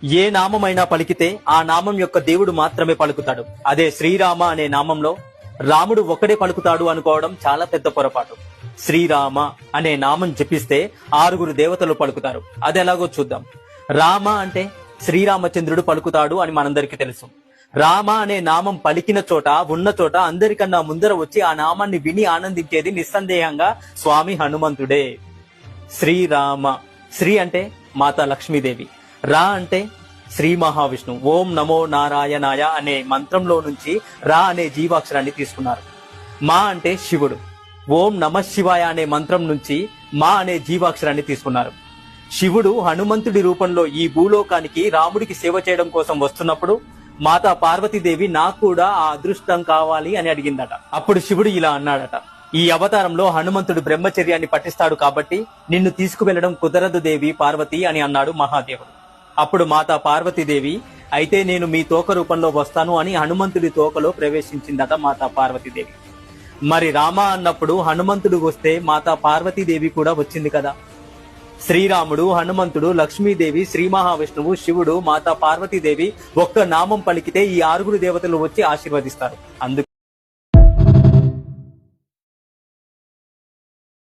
ఏ నామమైనా పలికితే ఆ నామం యొక్క దేవుడు మాత్రమే పలుకుతాడు. అదే శ్రీరామ అనే నామంలో రాముడు ఒక్కడే పలుకుతాడు అనుకోవడం చాలా పెద్ద పొరపాటు. శ్రీరామ అనే నామం జపిస్తే 6 దేవతలు పలుకుతారు. అది ఎలాగో చూద్దాం. రామ అంటే శ్రీరామచంద్రుడు పలుకుతాడు అని మనందరికీ తెలుసు. రామ అనే నామం పలికిన చోట, ఉన్న చోట అందరికన్నా ముందర వచ్చి ఆ నామాన్ని విని ఆనందించేది నిస్సందేహంగా స్వామి హనుమంతుడే. శ్రీరామ, శ్రీ అంటే మాతా లక్ష్మీదేవి, రా అంటే శ్రీ మహావిష్ణు. ఓం నమో నారాయణాయ అనే మంత్రంలో నుంచి రా అనే జీవాక్షరాన్ని తీసుకున్నారు. మా అంటే శివుడు. ఓం నమ శివాయ అనే మంత్రం నుంచి మా అనే జీవాక్షరాన్ని తీసుకున్నారు. శివుడు హనుమంతుడి రూపంలో ఈ భూలోకానికి రాముడికి సేవ చేయడం కోసం వస్తున్నప్పుడు మాతా పార్వతీదేవి నాకు కూడా ఆ అదృష్టం కావాలి అని అడిగిందట. అప్పుడు శివుడు ఇలా అన్నాడట, ఈ అవతారంలో హనుమంతుడు బ్రహ్మచర్యాన్ని పఠిస్తాడు కాబట్టి నిన్ను తీసుకువెళ్లడం కుదరదు దేవి పార్వతి అని అన్నాడు మహాదేవుడు. అప్పుడు మాతా పార్వతీదేవి, అయితే నేను మీ తోక రూపంలో వస్తాను అని హనుమంతుడి తోకలో ప్రవేశించిందట మాతా పార్వతీదేవి. మరి రామ అన్నప్పుడు హనుమంతుడు వస్తే మాతా పార్వతీదేవి కూడా వచ్చింది కదా. శ్రీరాముడు, హనుమంతుడు, లక్ష్మీదేవి, శ్రీ మహావిష్ణువు, శివుడు, మాతా పార్వతీదేవి ఒక్క నామం పలికితే ఈ 6 దేవతలు వచ్చి ఆశీర్వదిస్తారు. అందుకే